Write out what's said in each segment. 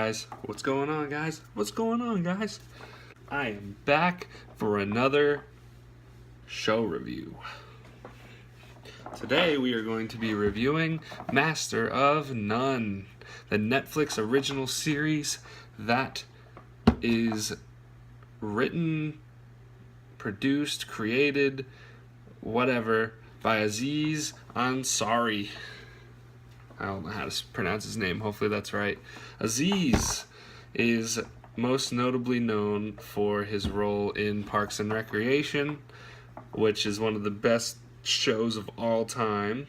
guys? What's going on, guys? What's going on, guys? I am back for another show review. Today we are going to be reviewing Master of None, the Netflix original series that is written, produced, created, whatever, by Aziz Ansari. I don't know how to pronounce his name. Hopefully that's right. Aziz is most notably known for his role in Parks and Recreation, which is one of the best shows of all time.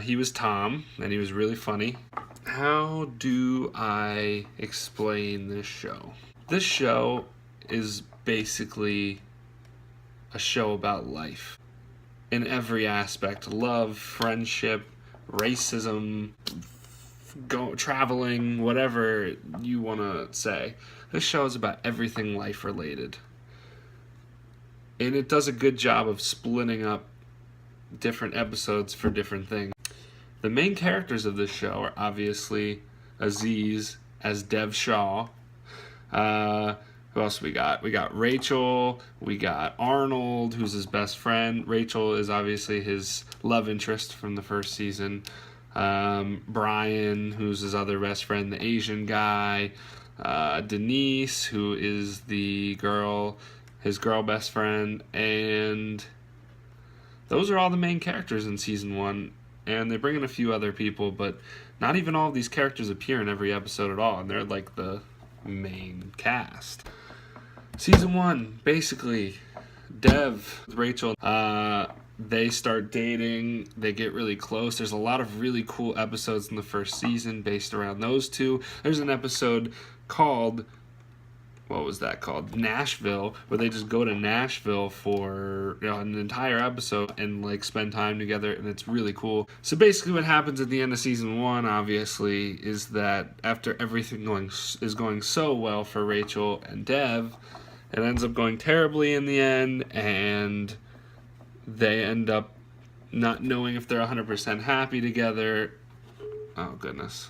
He was Tom, and he was really funny. How do I explain this show? This show is basically a show about life in every aspect: love, friendship, racism, traveling, whatever you want to say. This show is about everything life related. And it does a good job of splitting up different episodes for different things. The main characters of this show are obviously Aziz as Dev Shaw. Who else we got? We got Rachel. We got Arnold, who's his best friend. Rachel is obviously his love interest from the first season. Brian, who's his other best friend, the Asian guy. Denise, who is his girl best friend. And those are all the main characters in season 1. And they bring in a few other people, but not even all of these characters appear in every episode at all. And they're like the main cast. Season 1, basically, Dev with Rachel, they start dating, they get really close. There's a lot of really cool episodes in the first season based around those two. There's an episode called, what was that called? Nashville, where they just go to Nashville for an entire episode and like spend time together, and it's really cool. So basically what happens at the end of season 1, obviously, is that after everything is going so well for Rachel and Dev, it ends up going terribly in the end, and they end up not knowing if they're 100% happy together. Oh, goodness.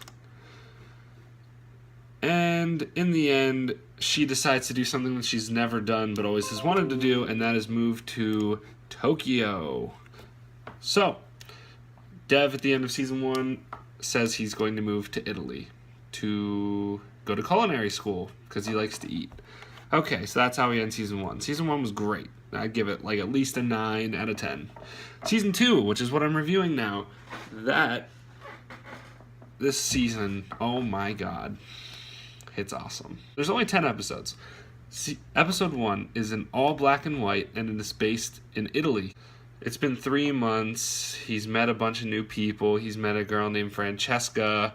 And in the end, she decides to do something that she's never done but always has wanted to do, and that is move to Tokyo. So, Dev at the end of season 1 says he's going to move to Italy to go to culinary school because he likes to eat. Okay, so that's how we end season 1. Season 1 was great. I'd give it like at least a 9 out of 10. Season 2, which is what I'm reviewing now, this season, oh my god, it's awesome. There's only 10 episodes. Episode 1 is in all black and white, and it is based in Italy. It's been 3 months. He's met a bunch of new people. He's met a girl named Francesca.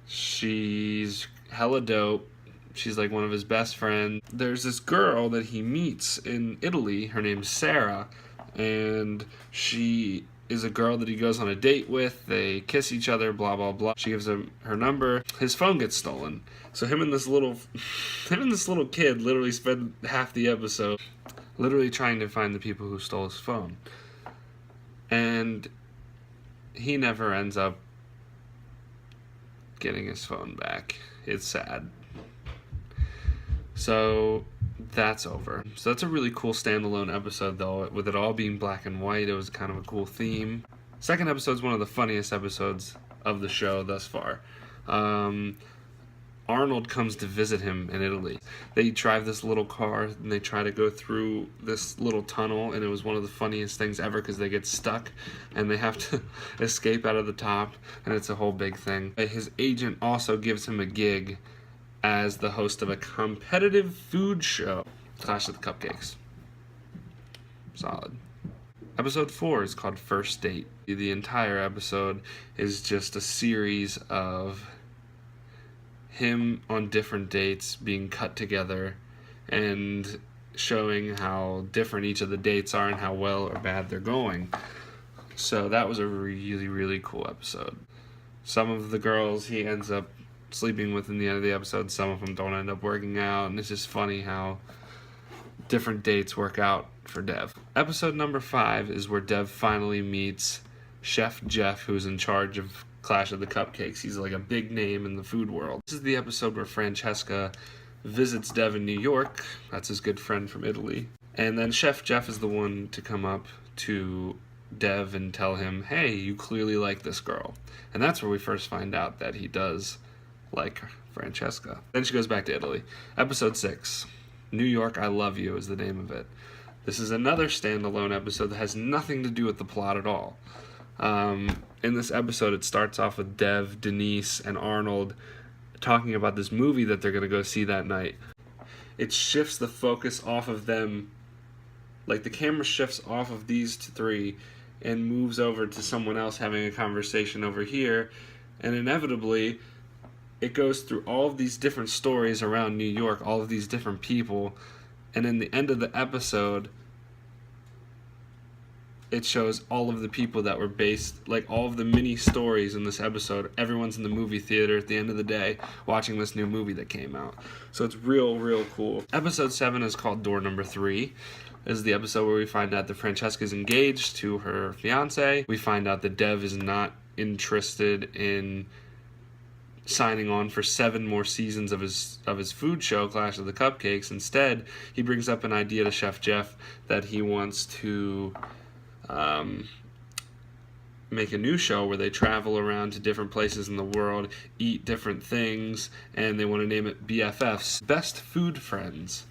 She's hella dope. She's like one of his best friends. There's this girl that he meets in Italy. Her name's Sarah, and she is a girl that he goes on a date with. They kiss each other, blah, blah, blah. She gives him her number. His phone gets stolen. So him and this little kid literally spend half the episode literally trying to find the people who stole his phone. And he never ends up getting his phone back. It's sad. So that's over. So that's a really cool standalone episode, though, with it all being black and white. It was kind of a cool theme. Second episode is one of the funniest episodes of the show thus far. Arnold comes to visit him in Italy. They drive this little car and they try to go through this little tunnel, and it was one of the funniest things ever because they get stuck and they have to escape out of the top, and it's a whole big thing. His agent also gives him a gig as the host of a competitive food show, Clash of the Cupcakes. Solid. Episode 4 is called First Date. The entire episode is just a series of him on different dates being cut together and showing how different each of the dates are and how well or bad they're going. So that was a really, really cool episode. Some of the girls he ends up sleeping with in the end of the episode, some of them don't end up working out, and it's just funny how different dates work out for Dev. Episode number 5 is where Dev finally meets Chef Jeff, who's in charge of Clash of the Cupcakes. He's like a big name in the food world. This is the episode where Francesca visits Dev in New York. That's his good friend from Italy. And then Chef Jeff is the one to come up to Dev and tell him, hey, you clearly like this girl. And that's where we first find out that he does like Francesca. Then she goes back to Italy. Episode 6, New York, I Love You is the name of it. This is another standalone episode that has nothing to do with the plot at all. In this episode, it starts off with Dev, Denise, and Arnold talking about this movie that they're going to go see that night. It shifts the focus off of them. Like, the camera shifts off of these three and moves over to someone else having a conversation over here. And inevitably, it goes through all of these different stories around New York, all of these different people. And in the end of the episode, it shows all of the people that were based, like all of the mini stories in this episode. Everyone's in the movie theater at the end of the day watching this new movie that came out. So it's real cool. Episode 7 is called Door Number 3. This is the episode where we find out that Francesca is engaged to her fiance. We find out that Dev is not interested in signing on for 7 more seasons of his food show, Clash of the Cupcakes. Instead, he brings up an idea to Chef Jeff that he wants to make a new show where they travel around to different places in the world, eat different things, and they want to name it BFFs, Best Food Friends.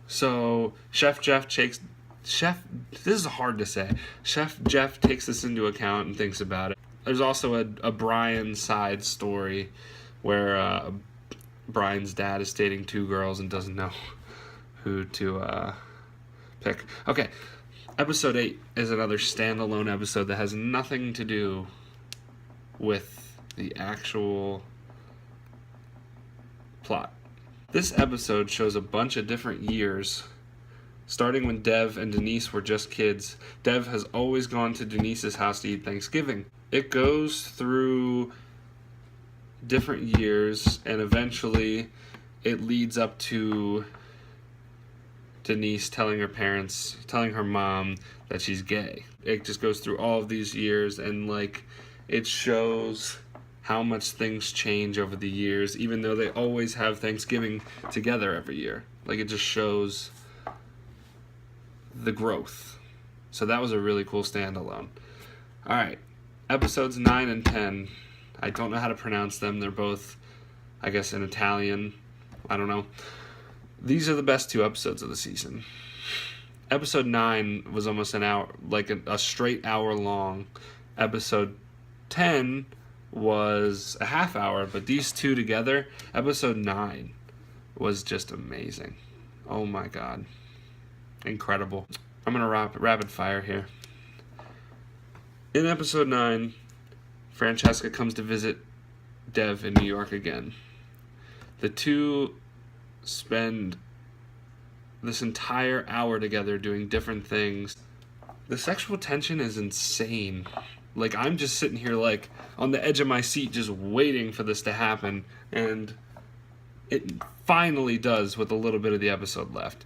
So Chef Jeff takes this is hard to say. Chef Jeff takes this into account and thinks about it. There's also a Brian side story where Brian's dad is dating 2 girls and doesn't know who to pick. Okay. Episode 8 is another standalone episode that has nothing to do with the actual plot. This episode shows a bunch of different years, starting when Dev and Denise were just kids. Dev has always gone to Denise's house to eat Thanksgiving. It goes through different years, and eventually it leads up to Denise telling her mom that she's gay. It just goes through all of these years, and like it shows how much things change over the years, even though they always have Thanksgiving together every year. Like, it just shows the growth. So that was a really cool standalone. Alright, episodes 9 and 10. I don't know how to pronounce them. They're both, I guess, in Italian. I don't know. These are the best 2 episodes of the season. Episode 9 was almost an hour, like a straight hour long. Episode 10 was a half hour, but these 2 together, episode 9 was just amazing. Oh my god. Incredible. I'm going to rapid fire here. In episode 9, Francesca comes to visit Dev in New York again. The 2 spend this entire hour together doing different things. The sexual tension is insane. Like, I'm just sitting here like on the edge of my seat just waiting for this to happen, and it finally does with a little bit of the episode left.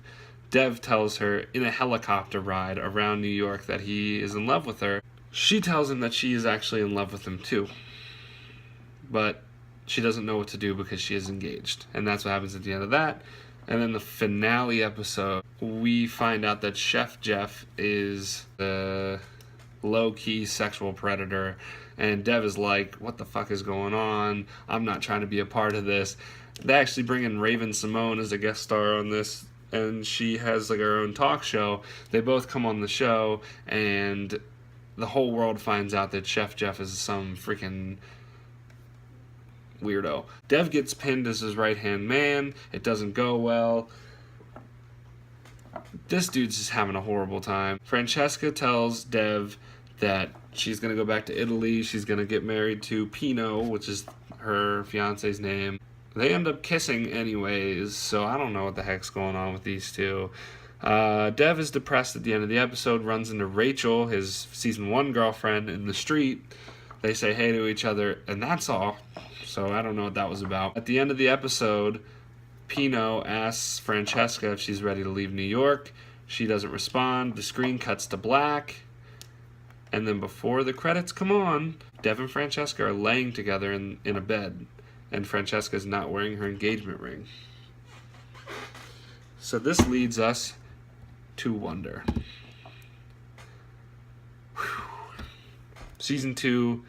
Dev tells her in a helicopter ride around New York that he is in love with her. She tells him that she is actually in love with him too, but she doesn't know what to do because she is engaged. And that's what happens at the end of that. And then the finale episode, we find out that Chef Jeff is the low-key sexual predator. And Dev is like, what the fuck is going on? I'm not trying to be a part of this. They actually bring in Raven Simone as a guest star on this, and she has like her own talk show. They both come on the show, and the whole world finds out that Chef Jeff is some freaking weirdo. Dev gets pinned as his right-hand man. It doesn't go well. This dude's just having a horrible time. Francesca tells Dev that she's going to go back to Italy. She's going to get married to Pino, which is her fiance's name. They end up kissing anyways, so I don't know what the heck's going on with these 2. Dev is depressed at the end of the episode, runs into Rachel, his season 1 girlfriend, in the street. They say hey to each other, and that's all. So I don't know what that was about. At the end of the episode, Pino asks Francesca if she's ready to leave New York. She doesn't respond. The screen cuts to black. And then before the credits come on, Dev and Francesca are laying together in a bed, and Francesca's not wearing her engagement ring. So this leads us to Wonder. Whew. Season 2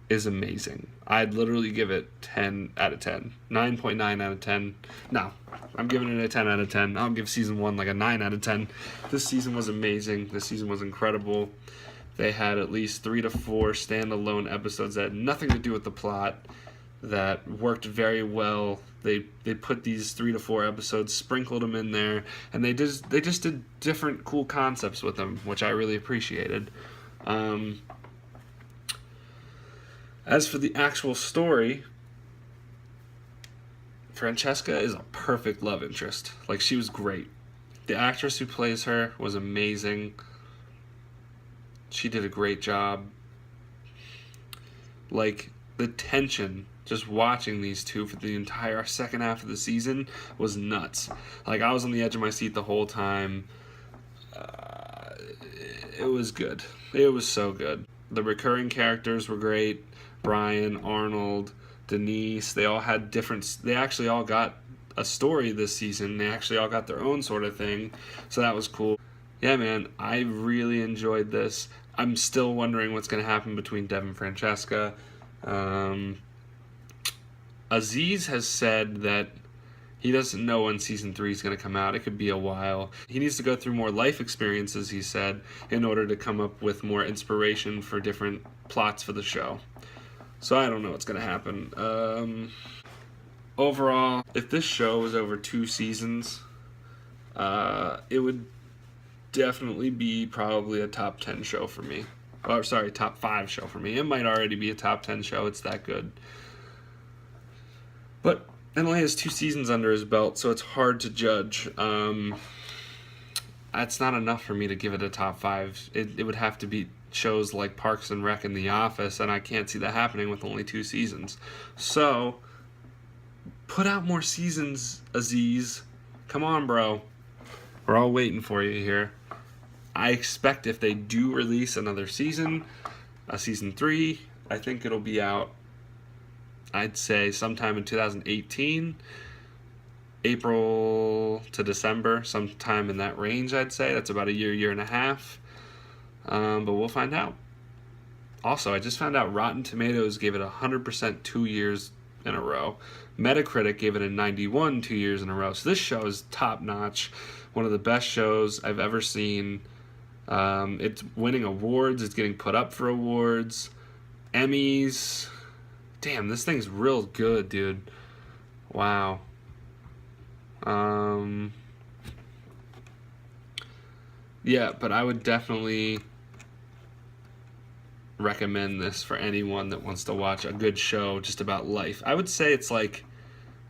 is amazing. I'd literally give it 10 out of 10. 9.9 out of 10. No, I'm giving it a 10 out of 10. I'll give season 1 like a 9 out of 10. This season was amazing. This season was incredible. They had at least 3 to 4 standalone episodes that had nothing to do with the plot, that worked very well. They put these 3 to 4 episodes, sprinkled them in there, and they just did different cool concepts with them, which I really appreciated. As for the actual story, Francesca is a perfect love interest. Like, she was great. The actress who plays her was amazing. She did a great job. Like, the tension just watching these two for the entire second half of the season was nuts. Like, I was on the edge of my seat the whole time. It was good. It was so good. The recurring characters were great. Brian, Arnold, Denise, they all had they actually all got a story this season. They actually all got their own sort of thing. So that was cool. Yeah, man, I really enjoyed this. I'm still wondering what's going to happen between Dev and Francesca. Aziz has said that he doesn't know when season 3 is going to come out. It could be a while. He needs to go through more life experiences, he said, in order to come up with more inspiration for different plots for the show. So I don't know what's going to happen. Overall, if this show was over 2 seasons, it would definitely be probably a top 10 show for me. Or, sorry, top 5 show for me. It might already be a top 10 show. It's that good. But it only has 2 seasons under his belt, so it's hard to judge. That's not enough for me to give it a top 5. It would have to be shows like Parks and Rec and The Office, and I can't see that happening with only 2 seasons. So, put out more seasons, Aziz. Come on, bro. We're all waiting for you here. I expect if they do release another season, a season 3, I think it'll be out, I'd say, sometime in 2018. April to December, sometime in that range, I'd say. That's about a year and a half. But we'll find out. Also, I just found out Rotten Tomatoes gave it 100% 2 years in a row. Metacritic gave it a 91 2 years in a row. So this show is top notch. One of the best shows I've ever seen. It's winning awards. It's getting put up for awards. Emmys. Damn, this thing's real good, dude. Wow. Yeah, but I would definitely recommend this for anyone that wants to watch a good show just about life. I would say it's like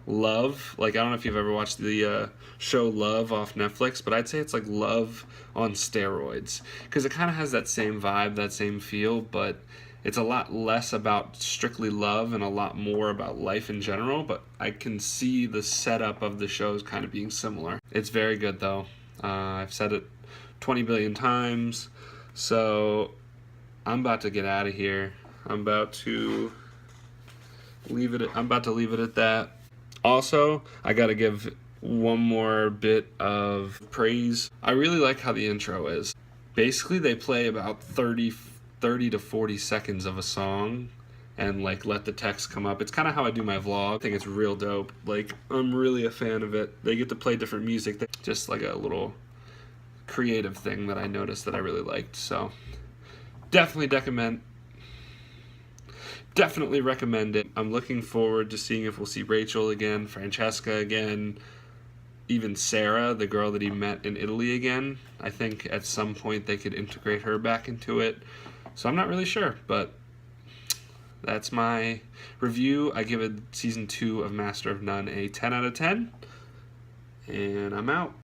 Love. Like, I don't know if you've ever watched the show Love off Netflix, but I'd say it's like Love on steroids. Because it kind of has that same vibe, that same feel, but it's a lot less about strictly love and a lot more about life in general, but I can see the setup of the shows kind of being similar. It's very good, though. I've said it 20 billion times, so I'm about to get out of here. I'm about to leave it at that. Also, I gotta give one more bit of praise. I really like how the intro is. Basically, they play about 30 to 40 seconds of a song and like let the text come up. It's kind of how I do my vlog. I think it's real dope. Like, I'm really a fan of it. They get to play different music. Just like a little creative thing that I noticed that I really liked. So definitely recommend it. I'm looking forward to seeing if we'll see Rachel again, Francesca again, even Sarah, the girl that he met in Italy again. I think at some point they could integrate her back into it. So I'm not really sure, but that's my review. I give it season 2 of Master of None a 10 out of 10, and I'm out.